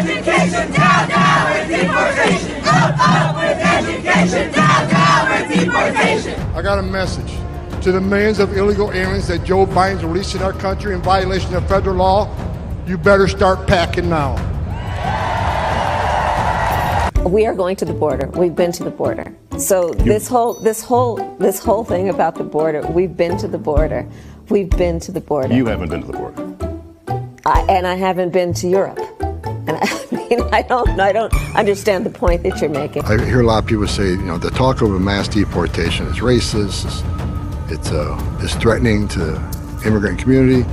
education, down, down with deportation. Up with education, down, down with deportation. I got a message to the millions of illegal aliens that Joe Biden's releasing our country in violation of federal law. You better start packing now. We are going to the border. We've been to the border. So this whole thing about the border, we've been to the border. We've been to the border. You haven't been to the border. I haven't been to Europe. And I don't understand the point that you're making. I hear a lot of people say, the talk of a mass deportation is racist. It's threatening to the immigrant community.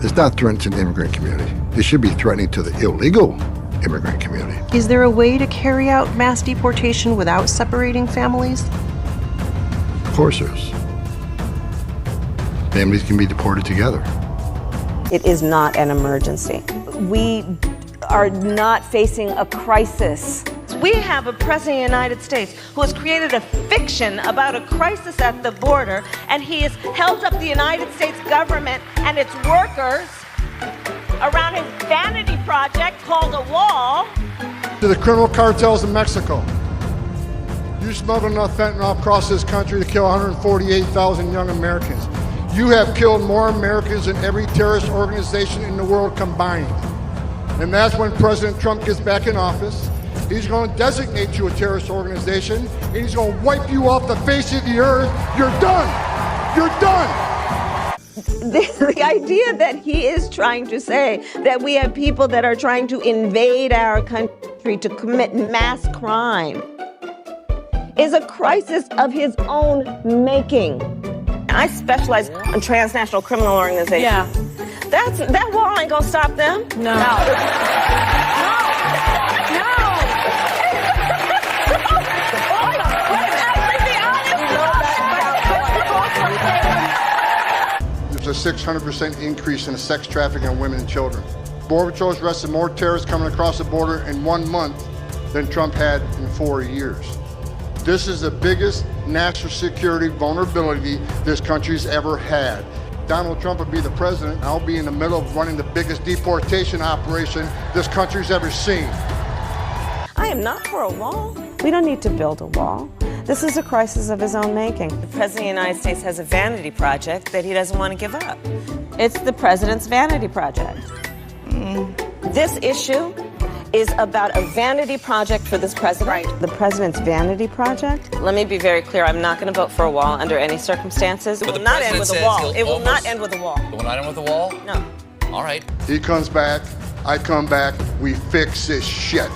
It's not threatening to the immigrant community. It should be threatening to the illegal immigrant community. Is there a way to carry out mass deportation without separating families? Of course there is. Families can be deported together. It is not an emergency. We are not facing a crisis. We have a president of the United States who has created a fiction about a crisis at the border, and he has held up the United States government and its workers around his vanity project called a wall. To the criminal cartels in Mexico. You smuggled enough fentanyl across this country to kill 148,000 young Americans. You have killed more Americans than every terrorist organization in the world combined. And that's when President Trump gets back in office. He's going to designate you a terrorist organization, and he's going to wipe you off the face of the earth. You're done. You're done. The idea that he is trying to say that we have people that are trying to invade our country to commit mass crime is a crisis of his own making. I specialize in transnational criminal organizations. Yeah. That wall ain't gonna stop them. No. There's a 600% increase in the sex trafficking of women and children. Border Patrol's arrested more terrorists coming across the border in 1 month than Trump had in 4 years. This is the biggest national security vulnerability this country's ever had. Donald Trump would be the president, and I'll be in the middle of running the biggest deportation operation this country's ever seen. I am not for a wall. We don't need to build a wall. This is a crisis of his own making. The president of the United States has a vanity project that he doesn't want to give up. It's the president's vanity project. This issue is about a vanity project for this president. Right. The president's vanity project? Let me be very clear. I'm not going to vote for a wall under any circumstances. It will not end with a wall. It will not end with a wall. It will not end with a wall? No. All right. He comes back, I come back, we fix this shit.